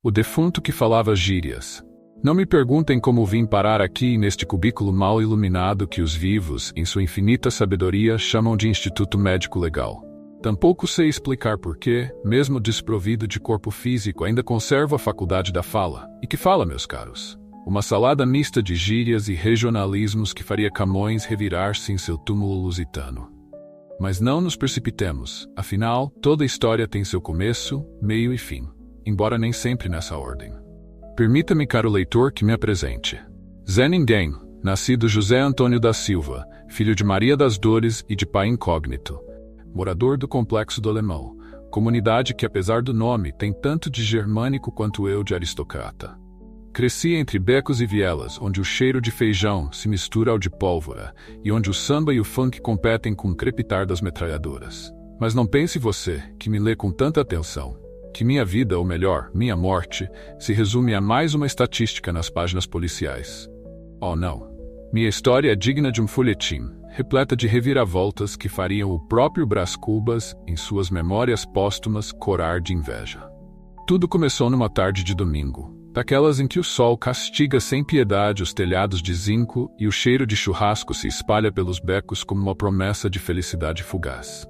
O defunto que falava gírias. Não me perguntem como vim parar aqui neste cubículo mal iluminado que os vivos, em sua infinita sabedoria, chamam de Instituto Médico Legal. Tampouco sei explicar por que, mesmo desprovido de corpo físico, ainda conservo a faculdade da fala. E que fala, meus caros? Uma salada mista de gírias e regionalismos que faria Camões revirar-se em seu túmulo lusitano. Mas não nos precipitemos, afinal, toda história tem seu começo, meio e fim, embora nem sempre nessa ordem. Permita-me, caro leitor, que me apresente. Zé Ninguém, nascido José Antônio da Silva, filho de Maria das Dores e de pai incógnito. Morador do Complexo do Alemão, comunidade que, apesar do nome, tem tanto de germânico quanto eu de aristocrata. Cresci entre becos e vielas, onde o cheiro de feijão se mistura ao de pólvora, e onde o samba e o funk competem com o crepitar das metralhadoras. Mas não pense você, que me lê com tanta atenção, que minha vida, ou melhor, minha morte, se resume a mais uma estatística nas páginas policiais. Oh não! Minha história é digna de um folhetim, repleta de reviravoltas que fariam o próprio Brás Cubas, em suas memórias póstumas, corar de inveja. Tudo começou numa tarde de domingo, daquelas em que o sol castiga sem piedade os telhados de zinco e o cheiro de churrasco se espalha pelos becos como uma promessa de felicidade fugaz.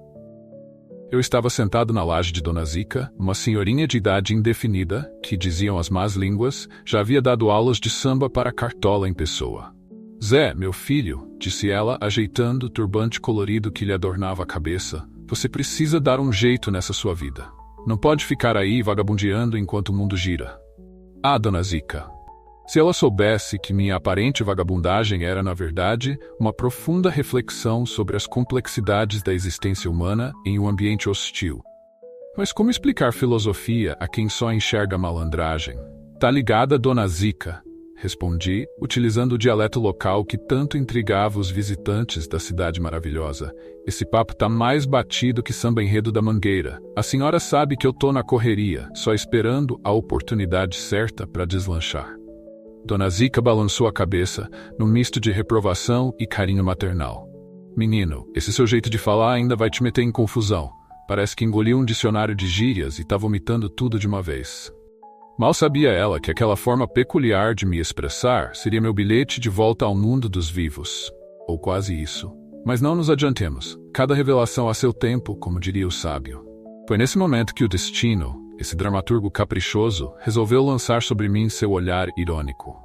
Eu estava sentado na laje de Dona Zica, uma senhorinha de idade indefinida, que, diziam as más línguas, já havia dado aulas de samba para Cartola em pessoa. Zé, meu filho, disse ela, ajeitando o turbante colorido que lhe adornava a cabeça, você precisa dar um jeito nessa sua vida. Não pode ficar aí vagabundeando enquanto o mundo gira. Ah, Dona Zica. Se ela soubesse que minha aparente vagabundagem era, na verdade, uma profunda reflexão sobre as complexidades da existência humana em um ambiente hostil. Mas como explicar filosofia a quem só enxerga malandragem? Tá ligada, Dona Zica? Respondi, utilizando o dialeto local que tanto intrigava os visitantes da cidade maravilhosa. Esse papo tá mais batido que samba enredo da Mangueira. A senhora sabe que eu tô na correria, só esperando a oportunidade certa para deslanchar. Dona Zica balançou a cabeça, num misto de reprovação e carinho maternal. Menino, esse seu jeito de falar ainda vai te meter em confusão. Parece que engoliu um dicionário de gírias e tá vomitando tudo de uma vez. Mal sabia ela que aquela forma peculiar de me expressar seria meu bilhete de volta ao mundo dos vivos. Ou quase isso. Mas não nos adiantemos. Cada revelação a seu tempo, como diria o sábio. Foi nesse momento que o destino, esse dramaturgo caprichoso, resolveu lançar sobre mim seu olhar irônico.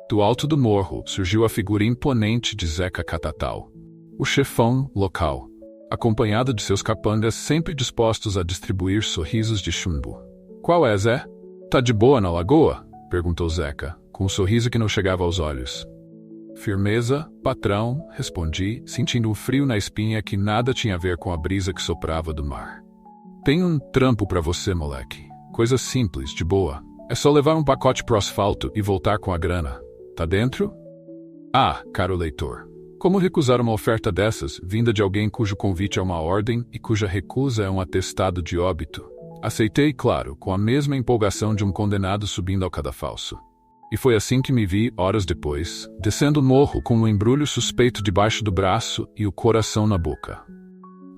Do alto do morro surgiu a figura imponente de Zeca Catatal, o chefão local, acompanhado de seus capangas sempre dispostos a distribuir sorrisos de chumbo. Qual é, Zé? Tá de boa na lagoa? Perguntou Zeca, com um sorriso que não chegava aos olhos. Firmeza, patrão, respondi, sentindo um frio na espinha que nada tinha a ver com a brisa que soprava do mar. Tenho um trampo pra você, moleque. Coisa simples, de boa. É só levar um pacote pro asfalto e voltar com a grana. Tá dentro? Ah, caro leitor. Como recusar uma oferta dessas, vinda de alguém cujo convite é uma ordem e cuja recusa é um atestado de óbito? Aceitei, claro, com a mesma empolgação de um condenado subindo ao cadafalso. E foi assim que me vi, horas depois, descendo o morro com um embrulho suspeito debaixo do braço e o coração na boca.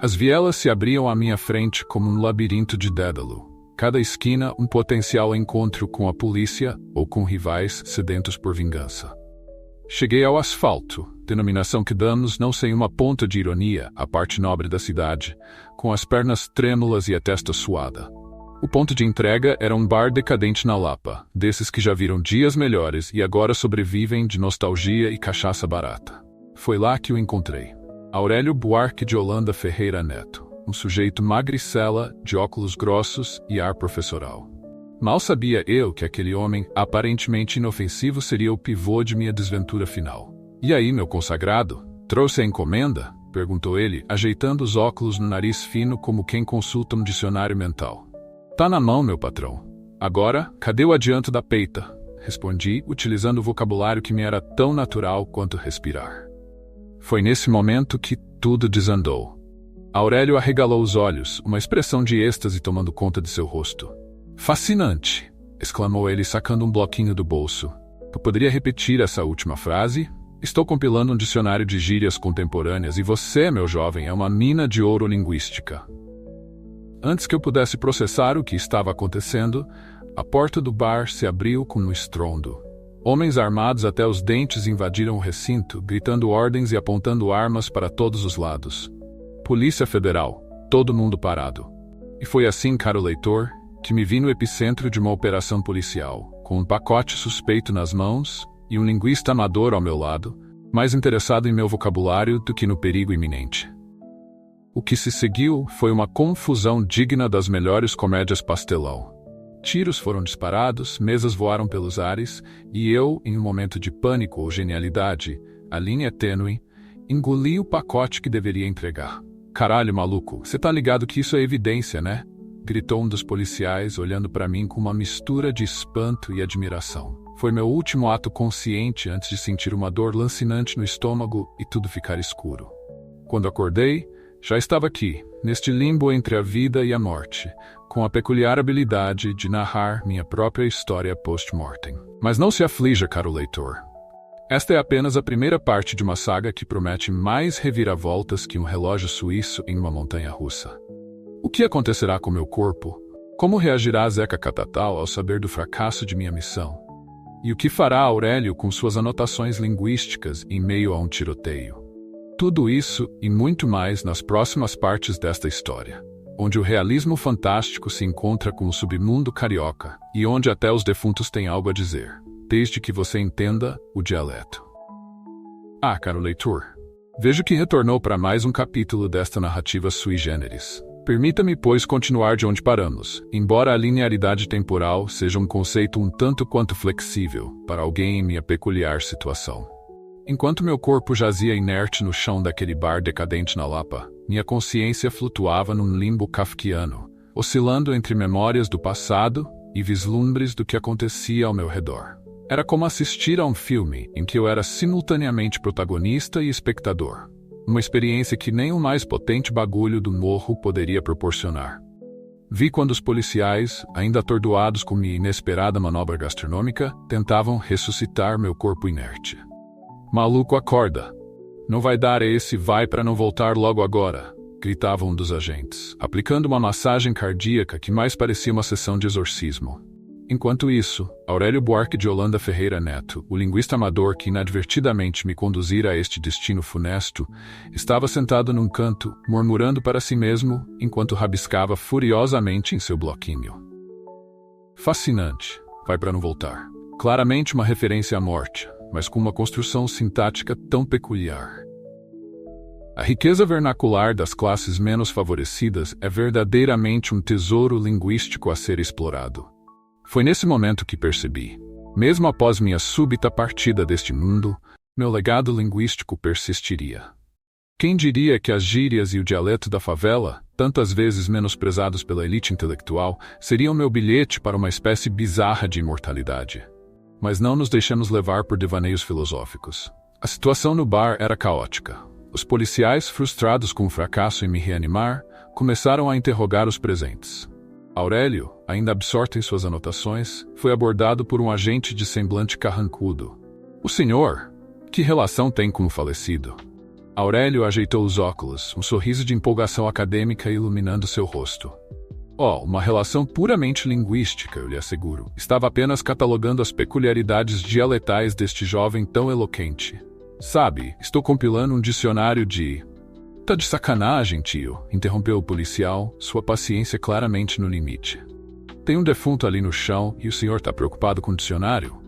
As vielas se abriam à minha frente como um labirinto de Dédalo. Cada esquina um potencial encontro com a polícia ou com rivais sedentos por vingança. Cheguei ao asfalto, denominação que damos não sem uma ponta de ironia, à parte nobre da cidade, com as pernas trêmulas e a testa suada. O ponto de entrega era um bar decadente na Lapa, desses que já viram dias melhores e agora sobrevivem de nostalgia e cachaça barata. Foi lá que o encontrei. Aurélio Buarque de Holanda Ferreira Neto, um sujeito magricela, de óculos grossos e ar professoral. Mal sabia eu que aquele homem, aparentemente inofensivo, seria o pivô de minha desventura final. E aí, meu consagrado? Trouxe a encomenda? Perguntou ele, ajeitando os óculos no nariz fino como quem consulta um dicionário mental. Tá na mão, meu patrão. Agora, cadê o adianto da peita? Respondi, utilizando o vocabulário que me era tão natural quanto respirar. Foi nesse momento que tudo desandou. Aurélio arregalou os olhos, uma expressão de êxtase tomando conta de seu rosto. Fascinante! Exclamou ele, sacando um bloquinho do bolso. Eu poderia repetir essa última frase? Estou compilando um dicionário de gírias contemporâneas e você, meu jovem, é uma mina de ouro linguística. Antes que eu pudesse processar o que estava acontecendo, a porta do bar se abriu com um estrondo. Homens armados até os dentes invadiram o recinto, gritando ordens e apontando armas para todos os lados. Polícia Federal, todo mundo parado. E foi assim, caro leitor, que me vi no epicentro de uma operação policial, com um pacote suspeito nas mãos e um linguista amador ao meu lado, mais interessado em meu vocabulário do que no perigo iminente. O que se seguiu foi uma confusão digna das melhores comédias pastelão. Tiros foram disparados, mesas voaram pelos ares, e eu, em um momento de pânico ou genialidade, a linha é tênue, engoli o pacote que deveria entregar. Caralho, maluco, você tá ligado que isso é evidência, né? Gritou um dos policiais, olhando para mim com uma mistura de espanto e admiração. Foi meu último ato consciente antes de sentir uma dor lancinante no estômago e tudo ficar escuro. Quando acordei, já estava aqui, neste limbo entre a vida e a morte, com a peculiar habilidade de narrar minha própria história post-mortem. Mas não se aflija, caro leitor. Esta é apenas a primeira parte de uma saga que promete mais reviravoltas que um relógio suíço em uma montanha-russa. O que acontecerá com meu corpo? Como reagirá Zeca Catatal ao saber do fracasso de minha missão? E o que fará Aurélio com suas anotações linguísticas em meio a um tiroteio? Tudo isso e muito mais nas próximas partes desta história, onde o realismo fantástico se encontra com o submundo carioca e onde até os defuntos têm algo a dizer, desde que você entenda o dialeto. Ah, caro leitor, vejo que retornou para mais um capítulo desta narrativa sui generis. Permita-me, pois, continuar de onde paramos, embora a linearidade temporal seja um conceito um tanto quanto flexível para alguém em minha peculiar situação. Enquanto meu corpo jazia inerte no chão daquele bar decadente na Lapa, minha consciência flutuava num limbo kafkiano, oscilando entre memórias do passado e vislumbres do que acontecia ao meu redor. Era como assistir a um filme em que eu era simultaneamente protagonista e espectador. Uma experiência que nem o mais potente bagulho do morro poderia proporcionar. Vi quando os policiais, ainda atordoados com minha inesperada manobra gastronômica, tentavam ressuscitar meu corpo inerte. Maluco, acorda! Não vai dar esse vai para não voltar logo agora, gritava um dos agentes, aplicando uma massagem cardíaca que mais parecia uma sessão de exorcismo. Enquanto isso, Aurélio Buarque de Holanda Ferreira Neto, o linguista amador que inadvertidamente me conduzira a este destino funesto, estava sentado num canto, murmurando para si mesmo, enquanto rabiscava furiosamente em seu bloquinho. Fascinante, vai para não voltar. Claramente uma referência à morte, mas com uma construção sintática tão peculiar. A riqueza vernacular das classes menos favorecidas é verdadeiramente um tesouro linguístico a ser explorado. Foi nesse momento que percebi, mesmo após minha súbita partida deste mundo, meu legado linguístico persistiria. Quem diria que as gírias e o dialeto da favela, tantas vezes menosprezados pela elite intelectual, seriam meu bilhete para uma espécie bizarra de imortalidade? Mas não nos deixamos levar por devaneios filosóficos. A situação no bar era caótica. Os policiais, frustrados com o fracasso em me reanimar, começaram a interrogar os presentes. Aurélio, ainda absorto em suas anotações, foi abordado por um agente de semblante carrancudo. O senhor, que relação tem com o falecido? Aurélio ajeitou os óculos, um sorriso de empolgação acadêmica iluminando seu rosto. Oh, uma relação puramente linguística, eu lhe asseguro. Estava apenas catalogando as peculiaridades dialetais deste jovem tão eloquente. Sabe, estou compilando um dicionário de... Tá de sacanagem, tio, interrompeu o policial, sua paciência claramente no limite. Tem um defunto ali no chão e o senhor tá preocupado com o dicionário?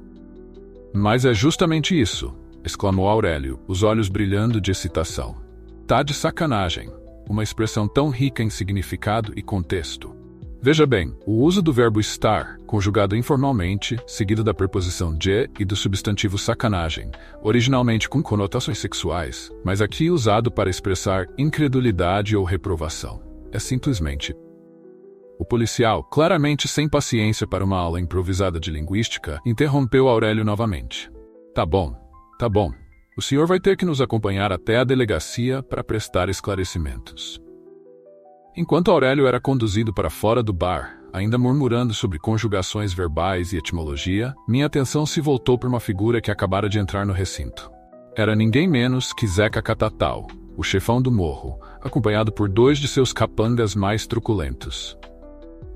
Mas é justamente isso, exclamou Aurélio, os olhos brilhando de excitação. Tá de sacanagem, uma expressão tão rica em significado e contexto. Veja bem, o uso do verbo estar, conjugado informalmente, seguido da preposição de e do substantivo sacanagem, originalmente com conotações sexuais, mas aqui usado para expressar incredulidade ou reprovação. É simplesmente... O policial, claramente sem paciência para uma aula improvisada de linguística, interrompeu Aurélio novamente. Tá bom. O senhor vai ter que nos acompanhar até a delegacia para prestar esclarecimentos. Enquanto Aurélio era conduzido para fora do bar, ainda murmurando sobre conjugações verbais e etimologia, minha atenção se voltou para uma figura que acabara de entrar no recinto. Era ninguém menos que Zeca Catatal, o chefão do morro, acompanhado por 2 de seus capangas mais truculentos.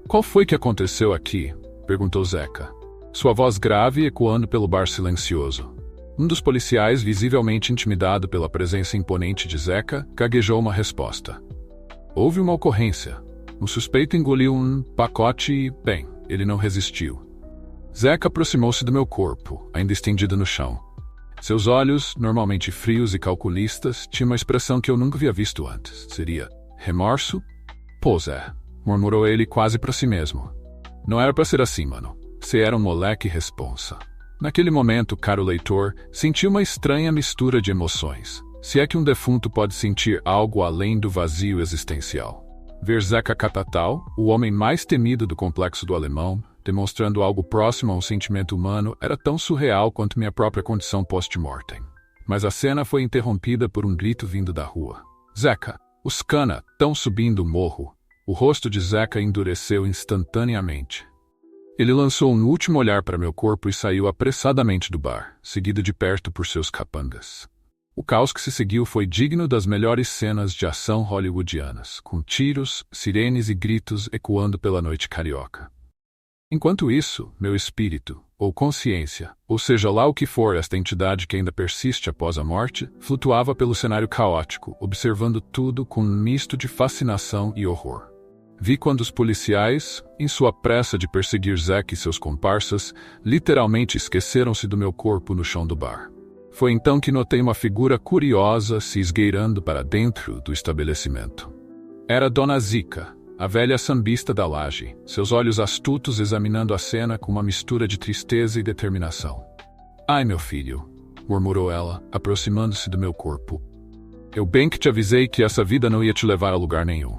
Qual foi que aconteceu aqui? Perguntou Zeca. Sua voz grave ecoando pelo bar silencioso. Um dos policiais, visivelmente intimidado pela presença imponente de Zeca, gaguejou uma resposta. Houve uma ocorrência. Um suspeito engoliu um pacote e, bem, ele não resistiu. Zeca aproximou-se do meu corpo, ainda estendido no chão. Seus olhos, normalmente frios e calculistas, tinham uma expressão que eu nunca havia visto antes. Seria remorso? Pô, Zé, murmurou ele quase para si mesmo. Não era para ser assim, mano. Você era um moleque responsa. Naquele momento, caro leitor, senti uma estranha mistura de emoções. Se é que um defunto pode sentir algo além do vazio existencial. Ver Zeca Catatal, o homem mais temido do complexo do Alemão, demonstrando algo próximo a um sentimento humano, era tão surreal quanto minha própria condição post-mortem. Mas a cena foi interrompida por um grito vindo da rua. Zeca, os cana, tão subindo o morro. O rosto de Zeca endureceu instantaneamente. Ele lançou um último olhar para meu corpo e saiu apressadamente do bar, seguido de perto por seus capangas. O caos que se seguiu foi digno das melhores cenas de ação hollywoodianas, com tiros, sirenes e gritos ecoando pela noite carioca. Enquanto isso, meu espírito, ou consciência, ou seja lá o que for esta entidade que ainda persiste após a morte, flutuava pelo cenário caótico, observando tudo com um misto de fascinação e horror. Vi quando os policiais, em sua pressa de perseguir Zeca e seus comparsas, literalmente esqueceram-se do meu corpo no chão do bar. Foi então que notei uma figura curiosa se esgueirando para dentro do estabelecimento. Era Dona Zica, a velha sambista da laje, seus olhos astutos examinando a cena com uma mistura de tristeza e determinação. Ai, meu filho, murmurou ela, aproximando-se do meu corpo. Eu bem que te avisei que essa vida não ia te levar a lugar nenhum.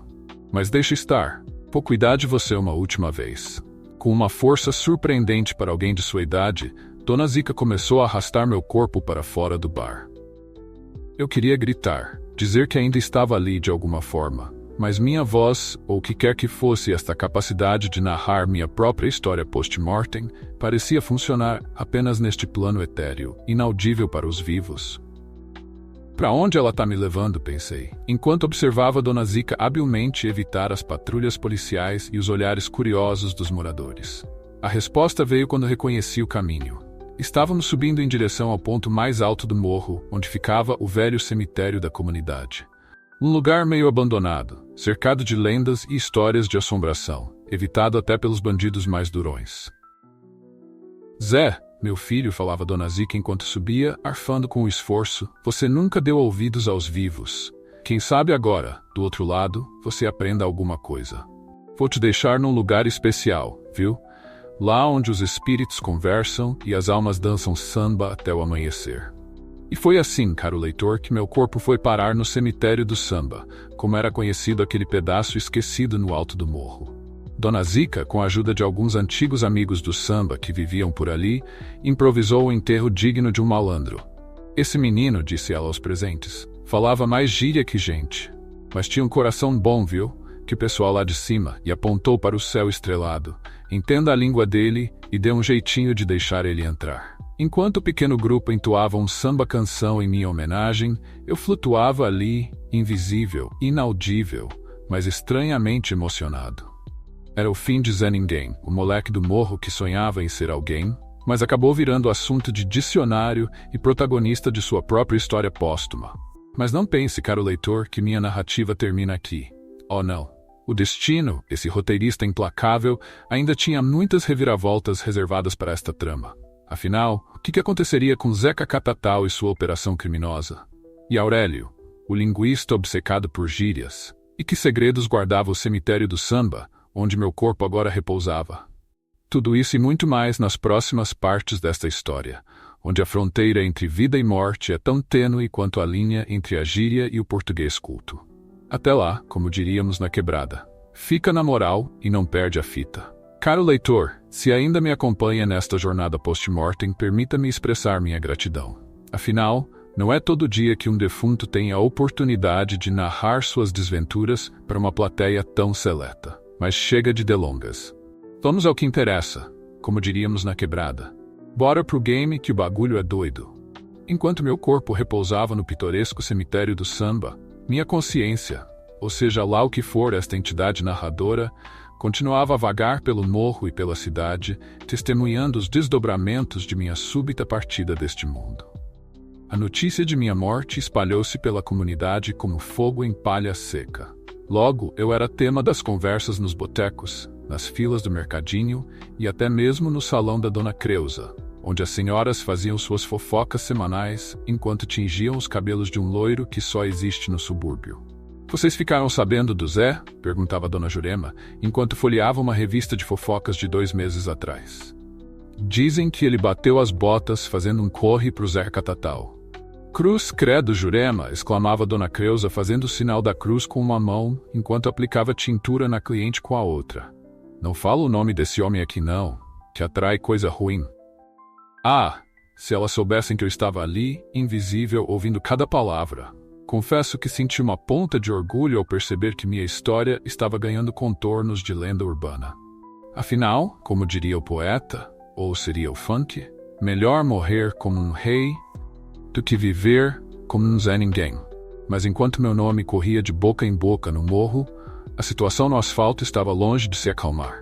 Mas deixa estar, vou cuidar de você uma última vez. Com uma força surpreendente para alguém de sua idade, Dona Zica começou a arrastar meu corpo para fora do bar. Eu queria gritar, dizer que ainda estava ali de alguma forma, mas minha voz, ou o que quer que fosse esta capacidade de narrar minha própria história post-mortem, parecia funcionar apenas neste plano etéreo, inaudível para os vivos. Para onde ela está me levando, pensei, enquanto observava Dona Zica habilmente evitar as patrulhas policiais e os olhares curiosos dos moradores. A resposta veio quando reconheci o caminho. Estávamos subindo em direção ao ponto mais alto do morro, onde ficava o velho cemitério da comunidade. Um lugar meio abandonado, cercado de lendas e histórias de assombração, evitado até pelos bandidos mais durões. Zé, meu filho, falava Dona Zica enquanto subia, arfando com o esforço, você nunca deu ouvidos aos vivos. Quem sabe agora, do outro lado, você aprenda alguma coisa. Vou te deixar num lugar especial, viu? Lá onde os espíritos conversam e as almas dançam samba até o amanhecer. E foi assim, caro leitor, que meu corpo foi parar no cemitério do samba, como era conhecido aquele pedaço esquecido no alto do morro. Dona Zica, com a ajuda de alguns antigos amigos do samba que viviam por ali, improvisou o enterro digno de um malandro. Esse menino, disse ela aos presentes, falava mais gíria que gente, mas tinha um coração bom, viu? Que o pessoal lá de cima, e apontou para o céu estrelado. Entenda a língua dele e dê um jeitinho de deixar ele entrar. Enquanto o pequeno grupo entoava um samba-canção em minha homenagem, eu flutuava ali, invisível, inaudível, mas estranhamente emocionado. Era o fim de Zé Ninguém, o moleque do morro que sonhava em ser alguém, mas acabou virando assunto de dicionário e protagonista de sua própria história póstuma. Mas não pense, caro leitor, que minha narrativa termina aqui. Oh não. O destino, esse roteirista implacável, ainda tinha muitas reviravoltas reservadas para esta trama. Afinal, o que aconteceria com Zeca Catatal e sua operação criminosa? E Aurélio, o linguista obcecado por gírias? E que segredos guardava o cemitério do samba, onde meu corpo agora repousava? Tudo isso e muito mais nas próximas partes desta história, onde a fronteira entre vida e morte é tão tênue quanto a linha entre a gíria e o português culto. Até lá, como diríamos na quebrada, fica na moral e não perde a fita. Caro leitor, se ainda me acompanha nesta jornada post-mortem, permita-me expressar minha gratidão. Afinal, não é todo dia que um defunto tem a oportunidade de narrar suas desventuras para uma plateia tão seleta. Mas chega de delongas. Vamos ao que interessa, como diríamos na quebrada. Bora pro game que o bagulho é doido. Enquanto meu corpo repousava no pitoresco cemitério do samba, minha consciência, ou seja lá o que for esta entidade narradora, Continuava a vagar pelo morro e pela cidade, testemunhando os desdobramentos de minha súbita partida deste mundo. A notícia de minha morte espalhou-se pela comunidade como fogo em palha seca. Logo, eu era tema das conversas nos botecos, nas filas do mercadinho e até mesmo no salão da Dona Creusa, onde as senhoras faziam suas fofocas semanais enquanto tingiam os cabelos de um loiro que só existe no subúrbio. "Vocês ficaram sabendo do Zé?" perguntava Dona Jurema, enquanto folheava uma revista de fofocas de 2 meses atrás. "Dizem que ele bateu as botas fazendo um corre pro Zé Catatal." "Cruz credo, Jurema!" exclamava Dona Creusa, fazendo o sinal da cruz com uma mão, enquanto aplicava tintura na cliente com a outra. "Não fala o nome desse homem aqui não, que atrai coisa ruim." Ah, se elas soubessem que eu estava ali, invisível, ouvindo cada palavra. Confesso que senti uma ponta de orgulho ao perceber que minha história estava ganhando contornos de lenda urbana. Afinal, como diria o poeta, ou seria o funk, melhor morrer como um rei do que viver como um Zé Ninguém. Mas enquanto meu nome corria de boca em boca no morro, a situação no asfalto estava longe de se acalmar.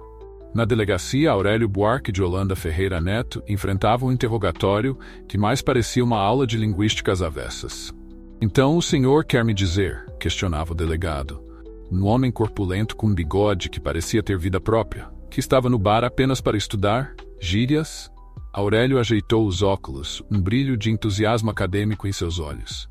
Na delegacia, Aurélio Buarque de Holanda Ferreira Neto enfrentava um interrogatório que mais parecia uma aula de linguística às avessas. "Então o senhor quer me dizer", questionava o delegado, um homem corpulento com um bigode que parecia ter vida própria, que estava no bar apenas para estudar gírias? Aurélio ajeitou os óculos, um brilho de entusiasmo acadêmico em seus olhos.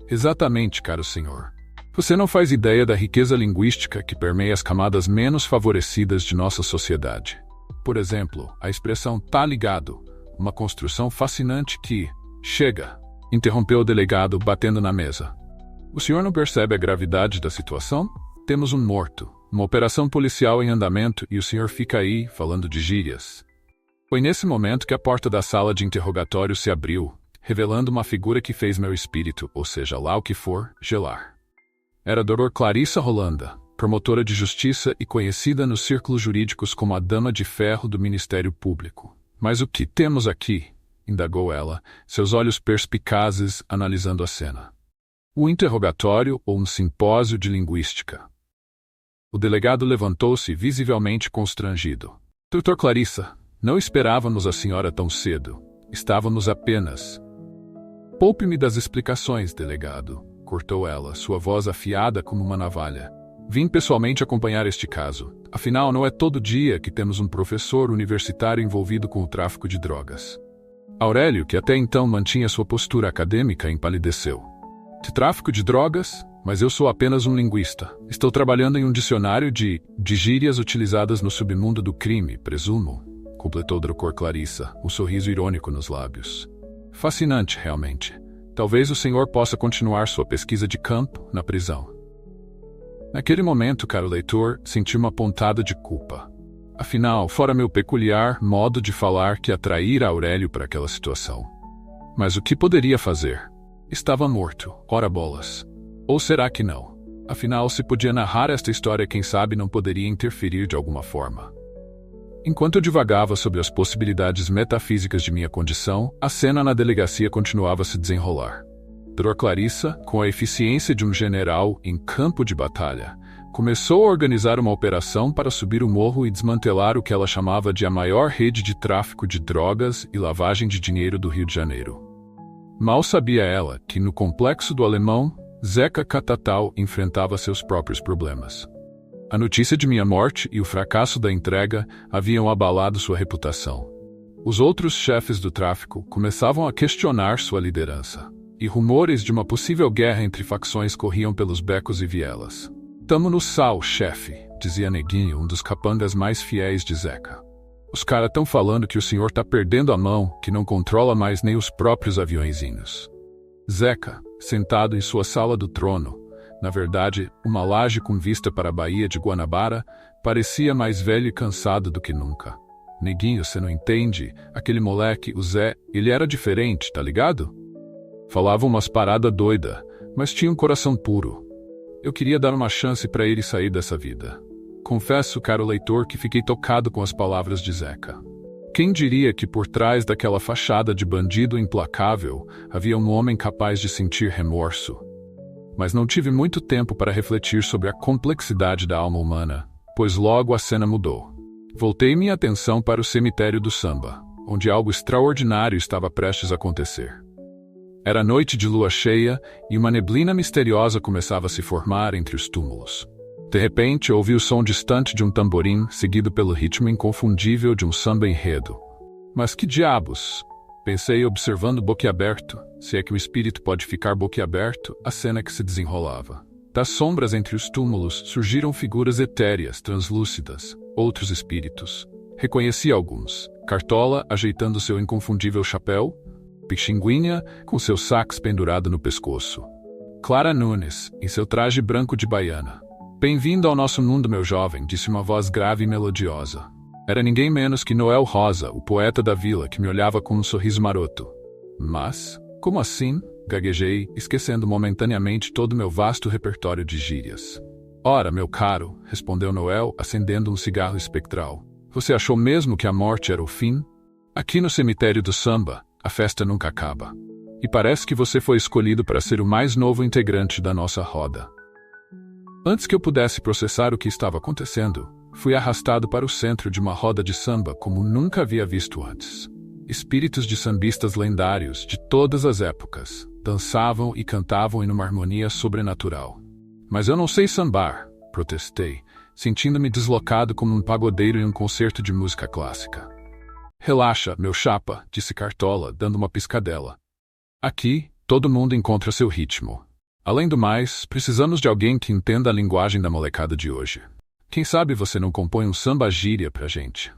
"Exatamente, caro senhor. Você não faz ideia da riqueza linguística que permeia as camadas menos favorecidas de nossa sociedade. Por exemplo, a expressão 'tá ligado', uma construção fascinante que... Chega!" interrompeu o delegado, batendo na mesa. "O senhor não percebe a gravidade da situação? Temos um morto, uma operação policial em andamento e o senhor fica aí falando de gírias." Foi nesse momento que a porta da sala de interrogatório se abriu, revelando uma figura que fez meu espírito, ou seja lá o que for, gelar. Era a Dra. Clarissa Rolanda, promotora de justiça e conhecida nos círculos jurídicos como a Dama de Ferro do Ministério Público. "Mas o que temos aqui?" indagou ela, seus olhos perspicazes analisando a cena. "Um interrogatório ou um simpósio de linguística?" O delegado levantou-se visivelmente constrangido. "Doutor Clarissa, não esperávamos a senhora tão cedo. Estávamos apenas..." "Poupe-me das explicações, delegado", cortou ela, sua voz afiada como uma navalha. "Vim pessoalmente acompanhar este caso. Afinal, não é todo dia que temos um professor universitário envolvido com o tráfico de drogas." Aurélio, que até então mantinha sua postura acadêmica, empalideceu. "De tráfico de drogas? Mas eu sou apenas um linguista. Estou trabalhando em um dicionário de gírias utilizadas no submundo do crime, presumo", completou Dra. Clarissa, um sorriso irônico nos lábios. "Fascinante, realmente. Talvez o senhor possa continuar sua pesquisa de campo na prisão." Naquele momento, caro leitor, senti uma pontada de culpa. Afinal, fora meu peculiar modo de falar que atraíra Aurélio para aquela situação. Mas o que poderia fazer? Estava morto, ora bolas. Ou será que não? Afinal, se podia narrar esta história, quem sabe não poderia interferir de alguma forma. Enquanto eu divagava sobre as possibilidades metafísicas de minha condição, a cena na delegacia continuava a se desenrolar. Dra. Clarissa, com a eficiência de um general em campo de batalha, começou a organizar uma operação para subir o morro e desmantelar o que ela chamava de a maior rede de tráfico de drogas e lavagem de dinheiro do Rio de Janeiro. Mal sabia ela que, no complexo do Alemão, Zeca Catatal enfrentava seus próprios problemas. A notícia de minha morte e o fracasso da entrega haviam abalado sua reputação. Os outros chefes do tráfico começavam a questionar sua liderança, e rumores de uma possível guerra entre facções corriam pelos becos e vielas. "Tamo no sal, chefe", dizia Neguinho, um dos capangas mais fiéis de Zeca. "Os caras tão falando que o senhor tá perdendo a mão, que não controla mais nem os próprios aviõezinhos." Zeca, sentado em sua sala do trono, na verdade, uma laje com vista para a Baía de Guanabara, parecia mais velho e cansado do que nunca. "Neguinho, você não entende? Aquele moleque, o Zé, ele era diferente, tá ligado? Falava umas parada doida, mas tinha um coração puro. Eu queria dar uma chance para ele sair dessa vida." Confesso, caro leitor, que fiquei tocado com as palavras de Zeca. Quem diria que por trás daquela fachada de bandido implacável havia um homem capaz de sentir remorso? Mas não tive muito tempo para refletir sobre a complexidade da alma humana. pois logo a cena mudou. Voltei minha atenção para o cemitério do samba, onde algo extraordinário estava prestes a acontecer. Era noite de lua cheia e uma neblina misteriosa começava a se formar entre os túmulos. De repente, ouvi o som distante de um tamborim, seguido pelo ritmo inconfundível de um samba enredo. Mas que diabos? Pensei, observando boquiaberto, se é que o espírito pode ficar boquiaberto, a cena que se desenrolava. Das sombras entre os túmulos surgiram figuras etéreas, translúcidas, outros espíritos. Reconheci alguns. Cartola, ajeitando seu inconfundível chapéu, Pixinguinha, com seu sax pendurado no pescoço. Clara Nunes, em seu traje branco de baiana. Bem-vindo ao nosso mundo, meu jovem, disse uma voz grave e melodiosa. Era ninguém menos que Noel Rosa, o poeta da vila, que me olhava com um sorriso maroto. Mas, como assim? Gaguejei, esquecendo momentaneamente todo o meu vasto repertório de gírias. Ora, meu caro, respondeu Noel, acendendo um cigarro espectral. Você achou mesmo que a morte era o fim? Aqui no cemitério do samba, a festa nunca acaba. E parece que você foi escolhido para ser o mais novo integrante da nossa roda. Antes que eu pudesse processar o que estava acontecendo, fui arrastado para o centro de uma roda de samba como nunca havia visto antes. Espíritos de sambistas lendários de todas as épocas dançavam e cantavam em uma harmonia sobrenatural. Mas eu não sei sambar, protestei, sentindo-me deslocado como um pagodeiro em um concerto de música clássica. Relaxa, meu chapa, disse Cartola, dando uma piscadela. Aqui, todo mundo encontra seu ritmo. Além do mais, precisamos de alguém que entenda a linguagem da molecada de hoje. Quem sabe você não compõe um samba-gíria pra gente?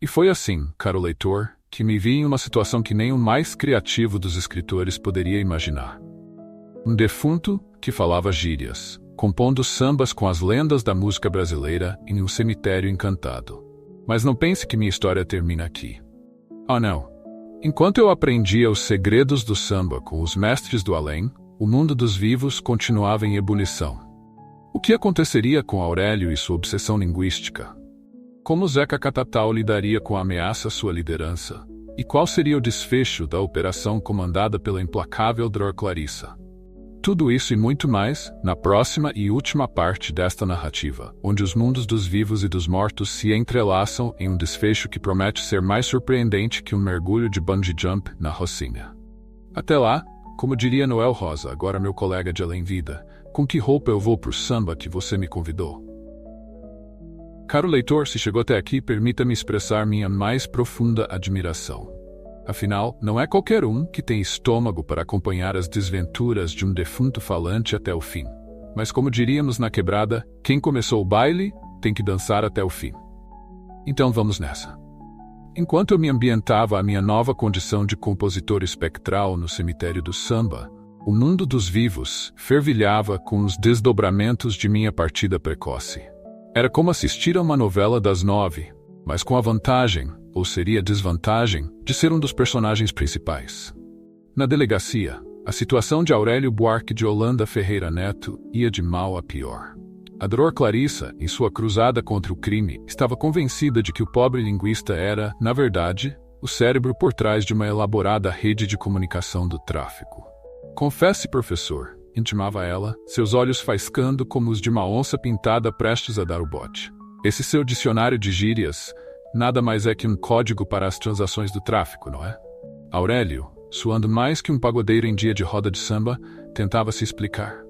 E foi assim, caro leitor, que me vi em uma situação que nem o mais criativo dos escritores poderia imaginar. Um defunto que falava gírias, compondo sambas com as lendas da música brasileira em um cemitério encantado. Mas não pense que minha história termina aqui. Oh não! Enquanto eu aprendia os segredos do samba com os mestres do além, o mundo dos vivos continuava em ebulição. O que aconteceria com Aurélio e sua obsessão linguística? Como Zeca Catatal lidaria com a ameaça à sua liderança? E qual seria o desfecho da operação comandada pela implacável Dror Clarissa? Tudo isso e muito mais, na próxima e última parte desta narrativa, onde os mundos dos vivos e dos mortos se entrelaçam em um desfecho que promete ser mais surpreendente que um mergulho de bungee jump na Rocinha. Até lá, como diria Noel Rosa, agora meu colega de além-vida, com que roupa eu vou pro samba que você me convidou? Caro leitor, se chegou até aqui, permita-me expressar minha mais profunda admiração. Afinal, não é qualquer um que tem estômago para acompanhar as desventuras de um defunto falante até o fim. Mas como diríamos na quebrada, quem começou o baile tem que dançar até o fim. Então vamos nessa. Enquanto eu me ambientava à minha nova condição de compositor espectral no cemitério do samba, o mundo dos vivos fervilhava com os desdobramentos de minha partida precoce. Era como assistir a uma novela das 9, mas com a vantagem, ou seria desvantagem, de ser um dos personagens principais. Na delegacia, a situação de Aurélio Buarque de Holanda Ferreira Neto ia de mal a pior. A Dror Clarissa, em sua cruzada contra o crime, estava convencida de que o pobre linguista era, na verdade, o cérebro por trás de uma elaborada rede de comunicação do tráfico. Confesse, professor, intimava ela, seus olhos faiscando como os de uma onça pintada prestes a dar o bote. Esse seu dicionário de gírias nada mais é que um código para as transações do tráfico, não é? Aurélio, suando mais que um pagodeiro em dia de roda de samba, tentava se explicar.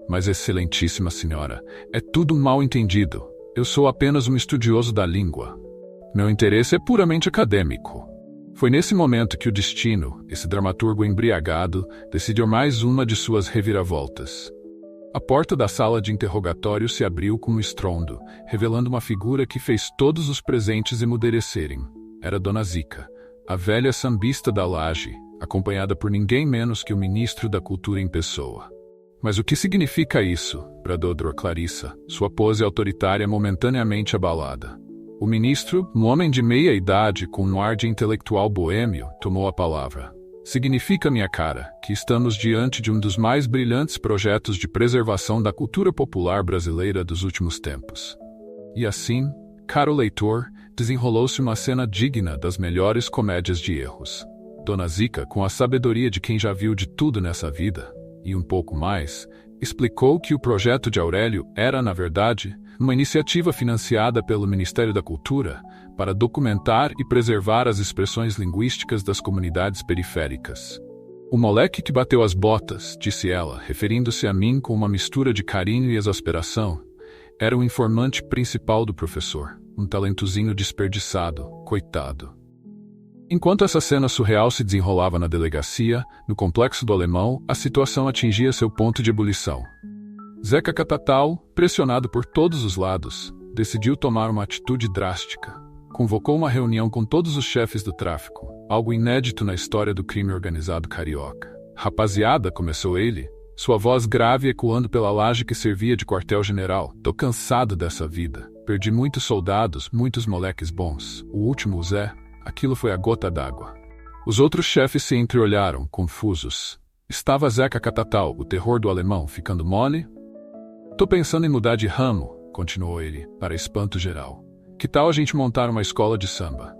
Mas, excelentíssima senhora, é tudo mal entendido. Eu sou apenas um estudioso da língua. Meu interesse é puramente acadêmico. Foi nesse momento que o destino, esse dramaturgo embriagado, decidiu mais uma de suas reviravoltas. A porta da sala de interrogatório se abriu com um estrondo, revelando uma figura que fez todos os presentes emuderecerem. Era Dona Zica, a velha sambista da laje, acompanhada por ninguém menos que o ministro da Cultura em pessoa. Mas o que significa isso? Bradou Dror Clarissa, sua pose autoritária momentaneamente abalada. O ministro, um homem de meia idade com um ar de intelectual boêmio, tomou a palavra. Significa, minha cara, que estamos diante de um dos mais brilhantes projetos de preservação da cultura popular brasileira dos últimos tempos. E assim, caro leitor, desenrolou-se uma cena digna das melhores comédias de erros. Dona Zica, com a sabedoria de quem já viu de tudo nessa vida, e um pouco mais, Explicou que o projeto de Aurélio era, na verdade, uma iniciativa financiada pelo Ministério da Cultura para documentar e preservar as expressões linguísticas das comunidades periféricas. O moleque que bateu as botas, disse ela, referindo-se a mim com uma mistura de carinho e exasperação, era o informante principal do professor, um talentozinho desperdiçado, coitado. Enquanto essa cena surreal se desenrolava na delegacia, no complexo do Alemão, a situação atingia seu ponto de ebulição. Zeca Catatal, pressionado por todos os lados, decidiu tomar uma atitude drástica. Convocou uma reunião com todos os chefes do tráfico, algo inédito na história do crime organizado carioca. Rapaziada, começou ele, sua voz grave ecoando pela laje que servia de quartel-general. Tô cansado dessa vida. Perdi muitos soldados, muitos moleques bons. O último, o Zé, aquilo foi a gota d'água. Os outros chefes se entreolharam, confusos. Estava Zeca Catatal, o terror do Alemão, ficando mole? Tô pensando em mudar de ramo, continuou ele, para espanto geral. Que tal a gente montar uma escola de samba?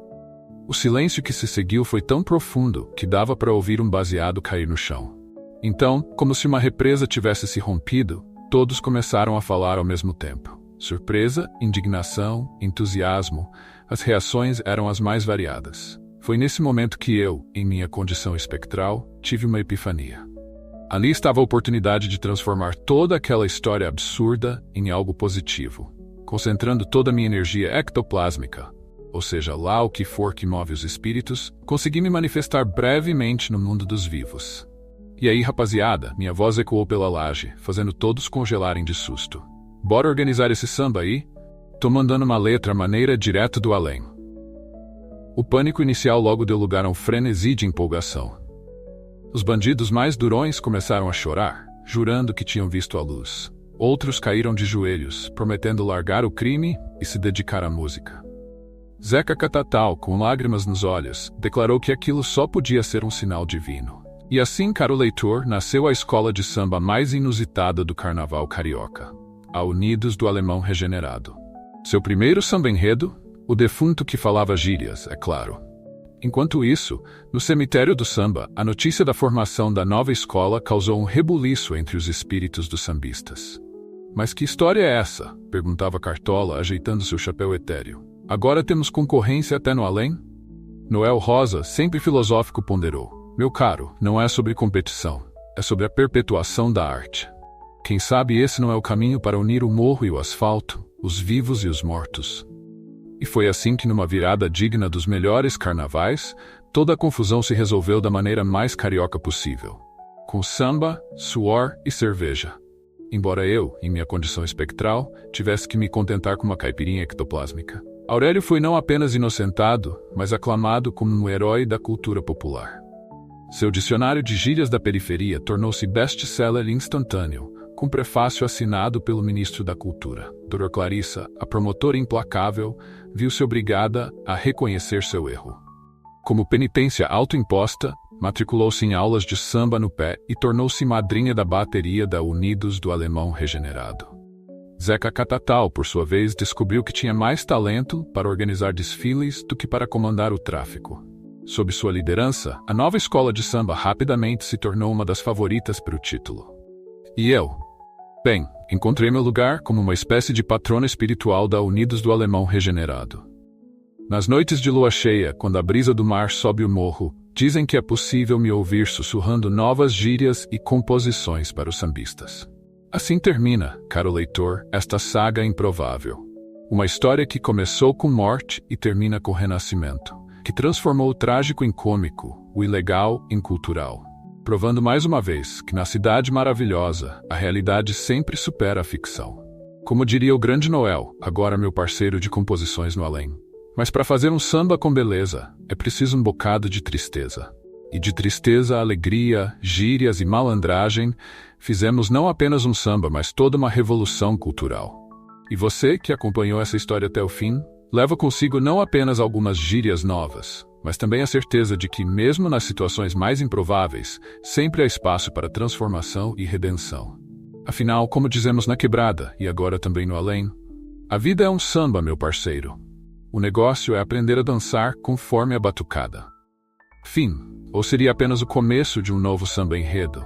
O silêncio que se seguiu foi tão profundo que dava para ouvir um baseado cair no chão. Então, como se uma represa tivesse se rompido, todos começaram a falar ao mesmo tempo. Surpresa, indignação, entusiasmo, as reações eram as mais variadas. Foi nesse momento que eu, em minha condição espectral, tive uma epifania. Ali estava a oportunidade de transformar toda aquela história absurda em algo positivo, concentrando toda a minha energia ectoplásmica, ou seja, lá o que for que move os espíritos, consegui me manifestar brevemente no mundo dos vivos. E aí, rapaziada, minha voz ecoou pela laje, fazendo todos congelarem de susto. Bora organizar esse samba aí? Tô mandando uma letra maneira direto do além. O pânico inicial logo deu lugar a um frenesi de empolgação. Os bandidos mais durões começaram a chorar, jurando que tinham visto a luz. Outros caíram de joelhos, prometendo largar o crime e se dedicar à música. Zeca Catatal, com lágrimas nos olhos, declarou que aquilo só podia ser um sinal divino. E assim, caro leitor, nasceu a escola de samba mais inusitada do carnaval carioca, a Unidos do Alemão Regenerado. Seu primeiro samba-enredo, o defunto que falava gírias, é claro. Enquanto isso, no cemitério do samba, a notícia da formação da nova escola causou um rebuliço entre os espíritos dos sambistas. Mas que história é essa? Perguntava Cartola, ajeitando seu chapéu etéreo. Agora temos concorrência até no além? Noel Rosa, sempre filosófico, ponderou. Meu caro, não é sobre competição, é sobre a perpetuação da arte. Quem sabe esse não é o caminho para unir o morro e o asfalto, os vivos e os mortos. E foi assim que, numa virada digna dos melhores carnavais, toda a confusão se resolveu da maneira mais carioca possível. Com samba, suor e cerveja. Embora eu, em minha condição espectral, tivesse que me contentar com uma caipirinha ectoplásmica. Aurélio foi não apenas inocentado, mas aclamado como um herói da cultura popular. Seu dicionário de gírias da periferia tornou-se best-seller instantâneo, com prefácio assinado pelo ministro da Cultura. Dra. Clarissa, a promotora implacável, viu-se obrigada a reconhecer seu erro. Como penitência autoimposta, matriculou-se em aulas de samba no pé e tornou-se madrinha da bateria da Unidos do Alemão Regenerado. Zeca Catatal, por sua vez, descobriu que tinha mais talento para organizar desfiles do que para comandar o tráfico. Sob sua liderança, a nova escola de samba rapidamente se tornou uma das favoritas para o título. E eu? Bem, encontrei meu lugar como uma espécie de patrona espiritual da Unidos do Alemão Regenerado. Nas noites de lua cheia, quando a brisa do mar sobe o morro, dizem que é possível me ouvir sussurrando novas gírias e composições para os sambistas. Assim termina, caro leitor, esta saga improvável. Uma história que começou com morte e termina com renascimento, que transformou o trágico em cômico, o ilegal em cultural. Provando mais uma vez que na cidade maravilhosa, a realidade sempre supera a ficção. Como diria o grande Noel, agora meu parceiro de composições no além. Mas para fazer um samba com beleza, é preciso um bocado de tristeza. E de tristeza, alegria, gírias e malandragem, fizemos não apenas um samba, mas toda uma revolução cultural. E você, que acompanhou essa história até o fim, leva consigo não apenas algumas gírias novas, mas também a certeza de que, mesmo nas situações mais improváveis, sempre há espaço para transformação e redenção. Afinal, como dizemos na quebrada, e agora também no além, a vida é um samba, meu parceiro. O negócio é aprender a dançar conforme a batucada. Fim. Ou seria apenas o começo de um novo samba enredo?